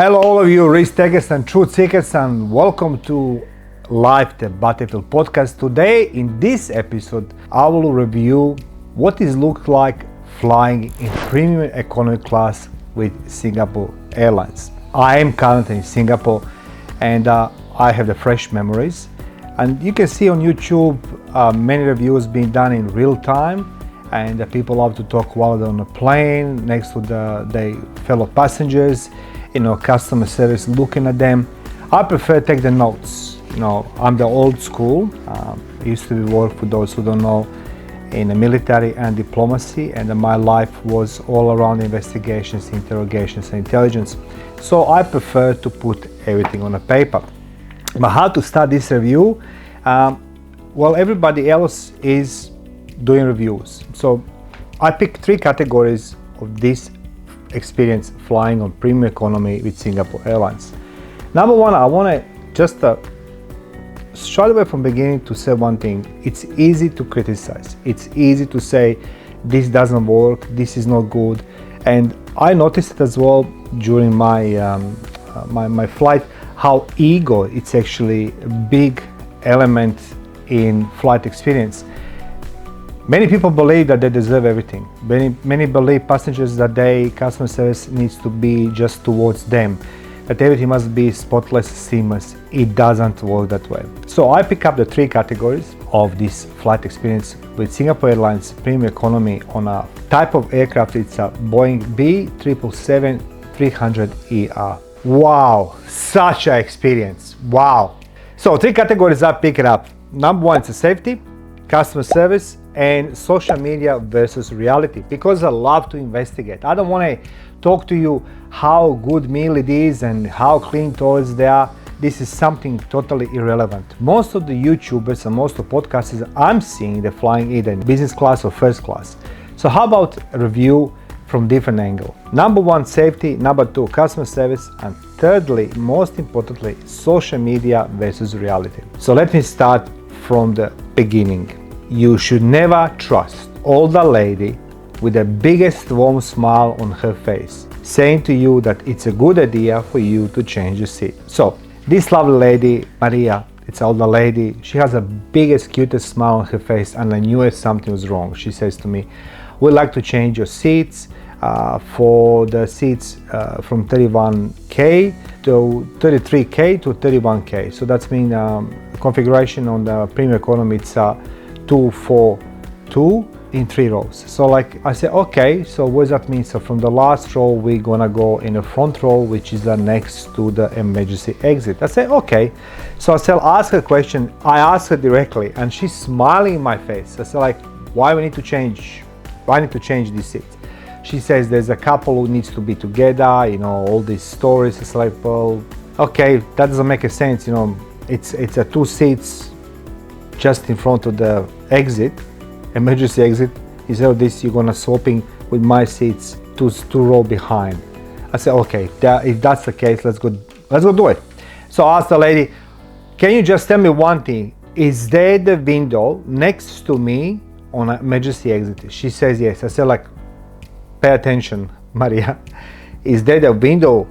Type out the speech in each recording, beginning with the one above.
Hello all of you risk takers and truth seekers, and welcome to Live the Battlefield podcast. Today in this episode I will review what it looks like flying in premium economy class with Singapore Airlines. I am currently in Singapore and I have the fresh memories, and you can see on YouTube many reviews being done in real time, and people love to talk while they're on a plane next to their fellow passengers, customer service looking at them. I prefer take the notes. I'm the old school. I used to work, for those who don't know, in the military and diplomacy, and my life was all around investigations, interrogations, and intelligence. So I prefer to put everything on a paper. But how to start this review? Well, everybody else is doing reviews. So I picked three categories of this experience flying on premium economy with Singapore Airlines. Number one, I want to just straight away from beginning to say one thing. It's easy to criticize. It's easy to say this doesn't work, this is not good. And I noticed it as well during my my flight, how ego it's actually a big element in flight experience. Many people believe that they deserve everything. Many believe passengers that customer service needs to be just towards them, that everything must be spotless, seamless. It doesn't work that way. So I pick up the three categories of this flight experience with Singapore Airlines Premium Economy on a type of aircraft. It's a Boeing B777-300ER. Wow, such an experience. Wow. So three categories I pick it up. Number one is safety, customer service, and social media versus reality, because I love to investigate. I don't want to talk to you how good meal it is and how clean toilets they are. This is something totally irrelevant. Most of the YouTubers and most of the podcasters I'm seeing, they're flying either in business class or first class. So how about a review from different angle? Number one, safety. Number two, customer service. And thirdly, most importantly, social media versus reality. So let me start from the beginning. You should never trust older lady with the biggest warm smile on her face saying to you that it's a good idea for you to change your seat. So this lovely lady, Maria, it's an older lady, she has the biggest, cutest smile on her face, and I knew something was wrong. She says to me, we'd like to change your seats for the seats from 31K to 33K to 31K. So that's mean configuration on the premium economy, it's 2-4-2 in 3 rows. So like I said, okay, so what does that mean? So from the last row we're gonna go in the front row, which is the next to the emergency exit. I said okay. So I said, ask her a question. I asked her directly and she's smiling in my face. I said, like, why we need to change? Why I need to change these seats? She says there's a couple who needs to be together, all these stories. It's like, well, okay, that doesn't make a sense. It's a 2 seats just in front of the exit, emergency exit. Instead of this, you're gonna swapping with my seats two row behind. I said, okay, if that's the case, let's go do it. So I asked the lady, can you just tell me one thing? Is there the window next to me on an emergency exit? She says yes. I said, like, pay attention, Maria. Is there the window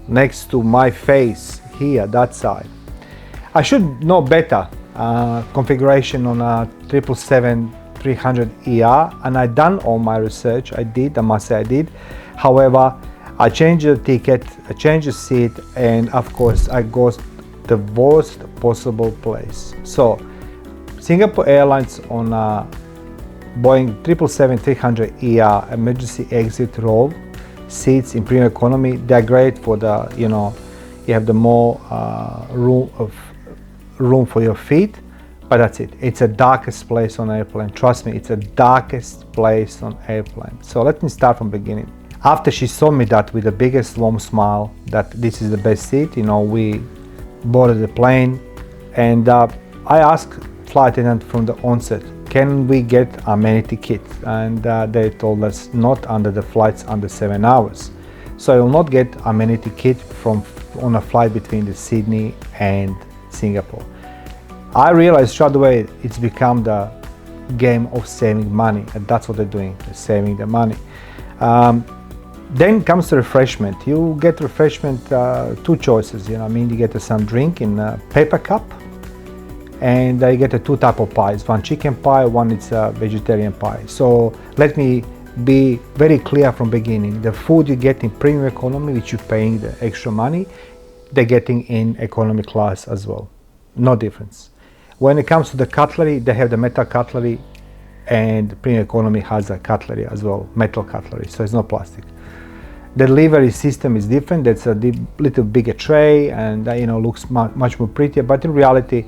next to my face here, that side? I should know better. Configuration on a 777-300ER, and I done all my research. I must say I did. However, I changed the ticket, I changed the seat, and of course I got the worst possible place. So Singapore Airlines on a Boeing 777-300ER emergency exit row seats in premium economy, they're great for the, you have the more room for your feet, but that's it. It's the darkest place on airplane. Trust me, it's the darkest place on airplane. So let me start from beginning. After she saw me that with the biggest warm smile that this is the best seat, we boarded the plane, and I asked flight attendant from the onset, can we get amenity kit? And they told us not under the flights under 7 hours. So you'll not get amenity kit on a flight between the Sydney and Singapore. I realized straight away it's become the game of saving money, and that's what they're doing, they're saving the money. Then comes the refreshment. You get refreshment, two choices, you know what I mean? You get some drink in a paper cup, and you get two type of pies, one chicken pie, one it's a vegetarian pie. So let me be very clear from beginning. The food you get in premium economy, which you're paying the extra money, they're getting in economy class as well. No difference. When it comes to the cutlery, they have the metal cutlery, and premium economy has a cutlery as well, metal cutlery, so it's not plastic. The delivery system is different. That's a little bigger tray, and looks much more prettier, but in reality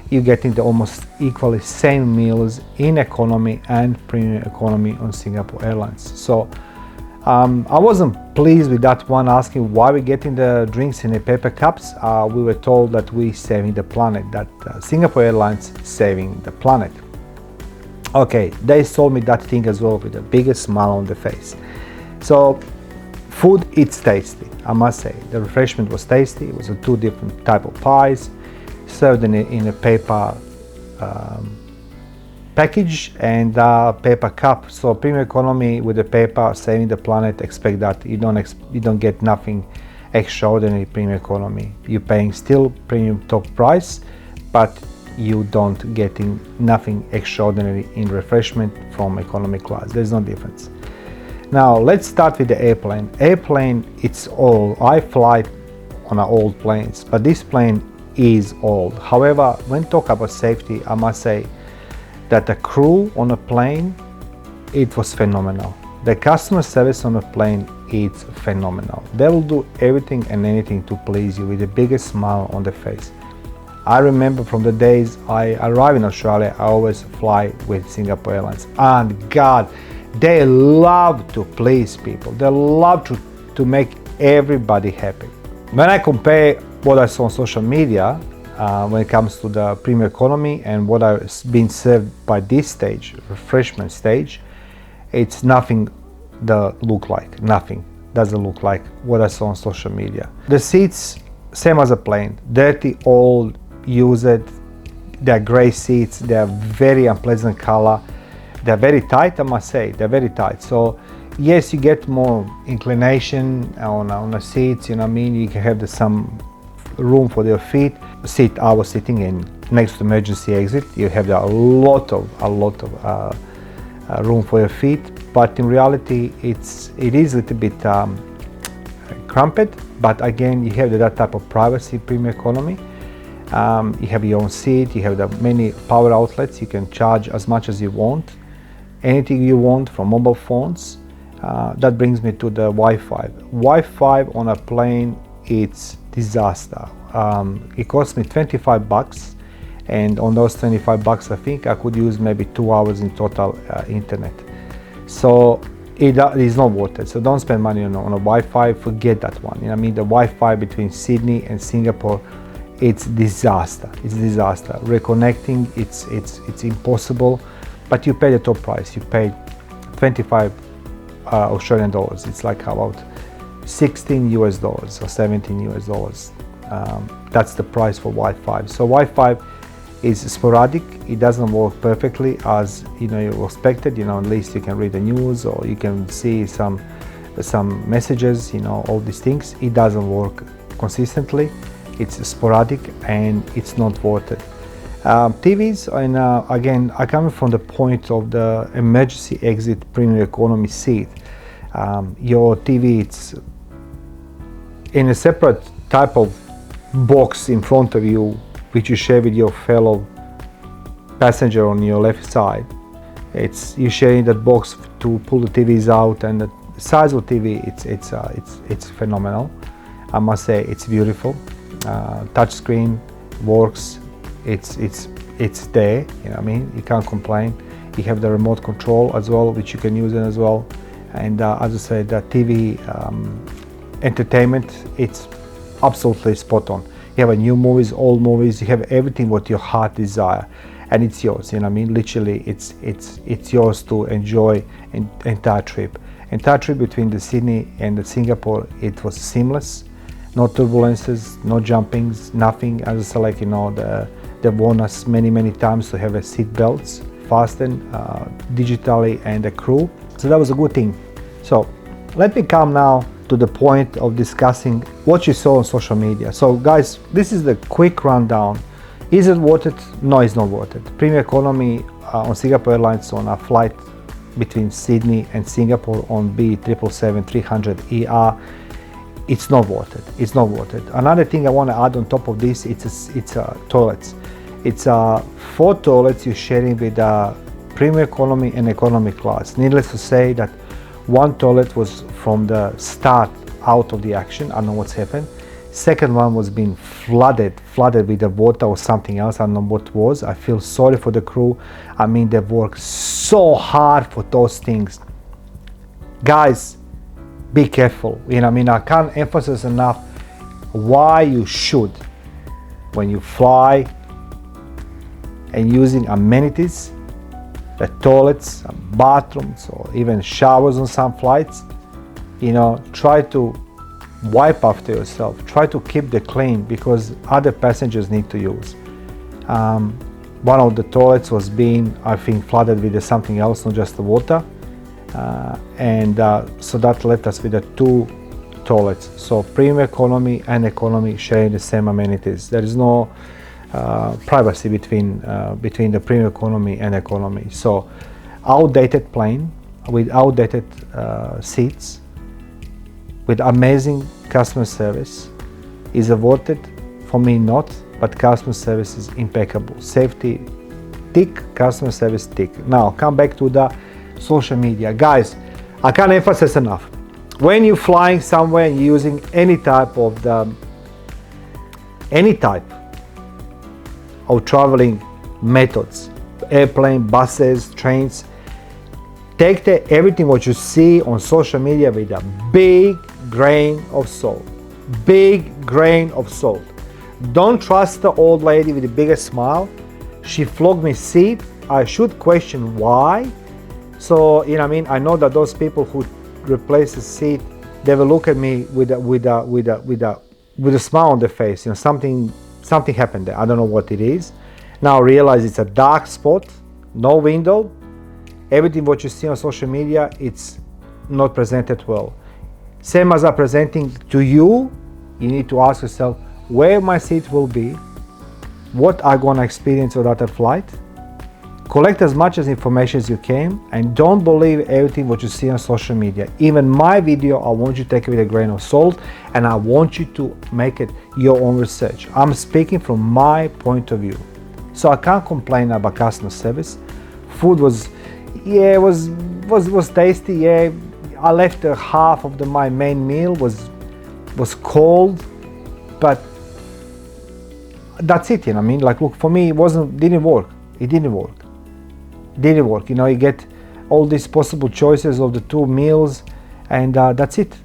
you're getting the almost equally same meals in economy and premium economy on Singapore Airlines. So I wasn't pleased with that one, asking why we're getting the drinks in the paper cups. We were told that we're saving the planet, that Singapore Airlines saving the planet. Okay, they sold me that thing as well with the biggest smile on the face. So food, it's tasty, I must say. The refreshment was tasty. It was a two different type of pies, served in a paper package and paper cup. So premium economy with the paper, saving the planet. Expect that you don't get nothing extraordinary. Premium economy, you're paying still premium top price, but you don't getting nothing extraordinary in refreshment from economy class. There's no difference. Now let's start with the airplane. Airplane, it's old. I fly on old planes, but this plane is old. However, when talk about safety, I must say that the crew on a plane, it was phenomenal. The customer service on a plane, it's phenomenal. They will do everything and anything to please you with the biggest smile on the face. I remember from the days I arrived in Australia, I always fly with Singapore Airlines, and God, they love to please people. They love to make everybody happy. When I compare what I saw on social media when it comes to the premium economy and what I've been served by this stage, refreshment stage, it's nothing that look like, nothing doesn't look like what I saw on social media. The seats, same as a plane, dirty, old, used. They're gray seats, they're very unpleasant color. They're very tight, I must say, they're very tight. So yes, you get more inclination on the seats, you know what I mean? You can have some room for your feet. The seat I was sitting in next to emergency exit, you have a lot of room for your feet, but in reality it is a little bit cramped, but again, you have that type of privacy premium economy. You have your own seat, you have the many power outlets, you can charge as much as you want, anything you want from mobile phones. That brings me to the Wi-Fi. Wi-Fi on a plane, it's disaster. It cost me $25, and on those $25 I think I could use maybe 2 hours in total internet. So it is not worth it. So don't spend money on a Wi-Fi, forget that one. You know what I mean? The Wi-Fi between Sydney and Singapore, it's disaster. It's disaster. Reconnecting, it's impossible, but you pay the top price. You pay 25 Australian dollars. It's like about 16 US dollars or 17 US dollars. That's the price for Wi-Fi. So Wi-Fi is sporadic. It doesn't work perfectly as you expected. At least you can read the news or you can see some messages. All these things. It doesn't work consistently. It's sporadic and it's not worth it. TVs, and again, I come from the point of the emergency exit premium economy seat. Your TV, it's in a separate type of box in front of you, which you share with your fellow passenger on your left side. You sharing that box to pull the TVs out, and the size of TV, it's phenomenal. I must say, it's beautiful. Touch screen works. It's there. You know what I mean? You can't complain. You have the remote control as well, which you can use it as well. And as I said, the TV entertainment, it's absolutely spot on. You have a new movies, old movies. You have everything what your heart desire, and it's yours. You know what I mean? Literally, it's yours to enjoy entire trip. Entire trip between the Sydney and the Singapore, it was seamless. No turbulences, no jumpings, nothing. As I said, like they warned us many times to have a seat belts fastened digitally and the crew. So that was a good thing. So let me come now to the point of discussing what you saw on social media. So guys, this is the quick rundown. Is it worth it? No, it's not worth it. Premium economy on Singapore Airlines on a flight between Sydney and Singapore on B777-300ER, it's not worth it. It's not worth it. Another thing I want to add on top of this, it's toilets. It's 4 toilets you're sharing with premium economy and economy class. Needless to say that one toilet was from the start out of the action. I don't know what's happened. Second one was being flooded with the water or something else. I don't know what it was. I feel sorry for the crew. I mean, they work so hard for those things. Guys, be careful. You know, I mean, I can't emphasize enough why you should, when you fly and using amenities, the toilets, bathrooms, or even showers on some flights, you know, try to wipe after yourself. Try to keep the clean because other passengers need to use. One of the toilets was being, I think, flooded with something else, not just the water. So that left us with the 2 toilets. So premium economy and economy sharing the same amenities. There is no privacy between the premium economy and economy. So outdated plane with outdated seats, with amazing customer service. Is it worth it? For me, not, but customer service is impeccable. Safety, tick. Customer service, tick. Now, come back to the social media. Guys, I can't emphasize enough. When you're flying somewhere and using any type of traveling methods, airplane, buses, trains, take everything what you see on social media with a big grain of salt. Big grain of salt. Don't trust the old lady with the biggest smile. She flogged me seat. I should question why. So, you know, I mean, I know that those people who replace the seat, they will look at me with a smile on their face. You know, something happened there. I don't know what it is. Now I realize it's a dark spot, no window. Everything what you see on social media, it's not presented well. Same as I'm presenting to you, you need to ask yourself where my seat will be, what I'm gonna experience on that flight. Collect as much as information as you can, and don't believe everything what you see on social media. Even my video, I want you to take it with a grain of salt, and I want you to make it your own research. I'm speaking from my point of view. So I can't complain about customer service. Food was tasty. Yeah, I left half of my main meal was cold, but that's it. You know what I mean? Like, look, for me, it didn't work. You know, you get all these possible choices of the 2 meals, and that's it.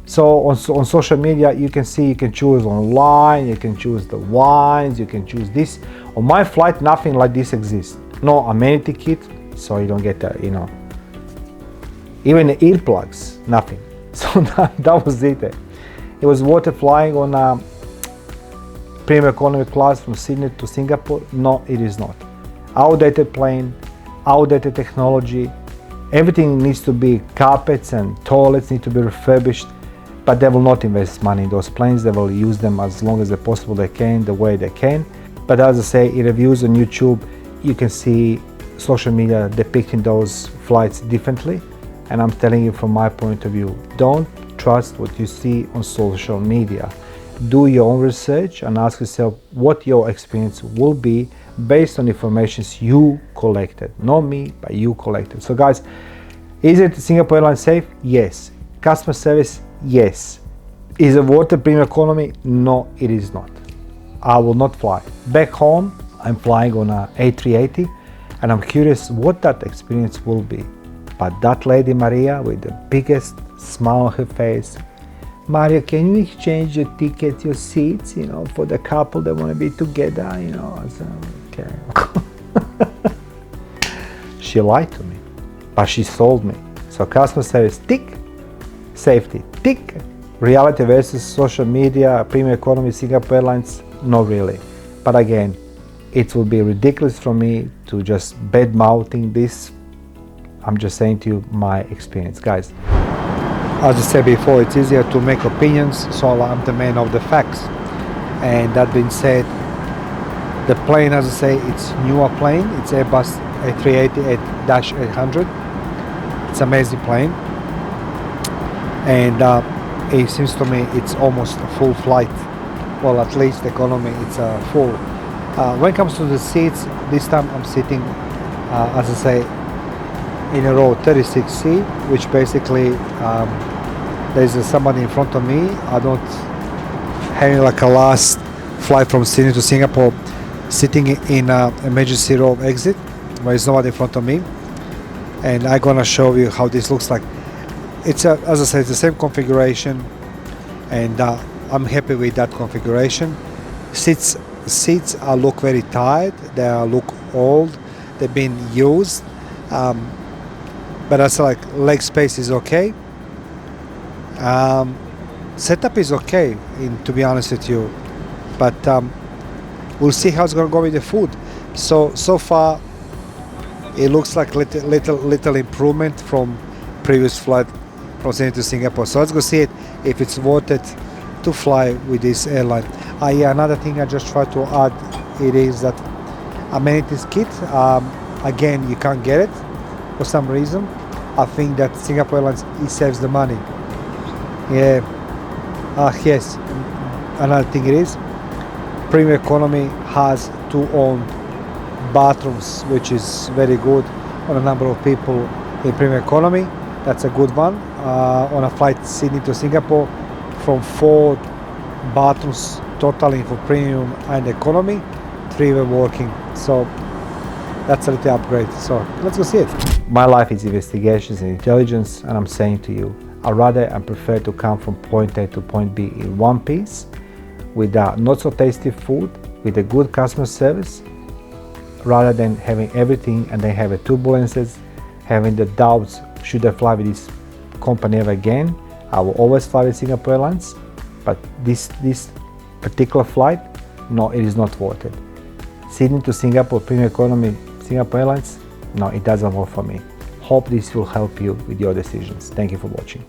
So on social media, you can choose online, you can choose the wines, you can choose this. On my flight, nothing like this exists. No amenity kit, so you don't get even the earplugs, nothing. So that was it. It was worth it flying on a premium economy class from Sydney to Singapore? No, it is not. Outdated plane, outdated technology, everything needs to be, carpets and toilets need to be refurbished, but they will not invest money in those planes. They will use them as long as they can, the way they can. But as I say, in reviews on YouTube, you can see social media depicting those flights differently. And I'm telling you from my point of view, don't trust what you see on social media. Do your own research and ask yourself what your experience will be based on information you collected. Not me, but you collected. So guys, is it Singapore Airlines safe? Yes. Customer service? Yes. Is it worth the premium economy? No, it is not. I will not fly. Back home, I'm flying on a A380, and I'm curious what that experience will be. But that lady Maria with the biggest smile on her face, Mario, can you exchange your tickets, your seats, for the couple that want to be together, I said, okay. She lied to me, but she sold me. So customer service, tick. Safety, tick. Reality versus social media, premium economy, Singapore Airlines, not really. But again, it will be ridiculous for me to just bad mouthing this. I'm just saying to you my experience, guys. as I said before, it's easier to make opinions, so I'm the man of the facts. And that being said, the plane, as I say, it's newer plane. It's Airbus A380-800. It's an amazing plane, and it seems to me it's almost a full flight. Well, at least economy, it's a full. When it comes to the seats, this time I'm sitting, as I say, in a row 36C, which basically there's somebody in front of me. I don't having like a last flight from Sydney to Singapore, sitting in a emergency row exit where there's nobody in front of me, and I'm gonna show you how this looks like. It's as I said, it's the same configuration, and I'm happy with that configuration. Seats look very tired. They look old. They've been used, but that's like leg space is okay. Setup is okay, to be honest with you, but we'll see how it's gonna go with the food. So far, it looks like little improvement from previous flight from Sydney to Singapore. So let's go see it if it's worth it to fly with this airline. Yeah, another thing I just try to add, it is that amenities kit. Again, you can't get it for some reason. I think that Singapore Airlines, it saves the money. Yeah. Yes. Another thing it is, Premium Economy has 2 owned bathrooms, which is very good on a number of people in Premium Economy. That's a good one. On a flight Sydney to Singapore, from 4 bathrooms totaling for Premium and Economy, 3 were working. So that's a little upgrade. So let's go see it. My life is investigations and intelligence, and I'm saying to you, I prefer to come from point A to point B in one piece, with not so tasty food, with a good customer service, rather than having everything and then having turbulences, having the doubts, should I fly with this company ever again? I will always fly with Singapore Airlines, but this particular flight, no, it is not worth it. Sydney to Singapore, Premium Economy, Singapore Airlines, no, it doesn't work for me. Hope this will help you with your decisions. Thank you for watching.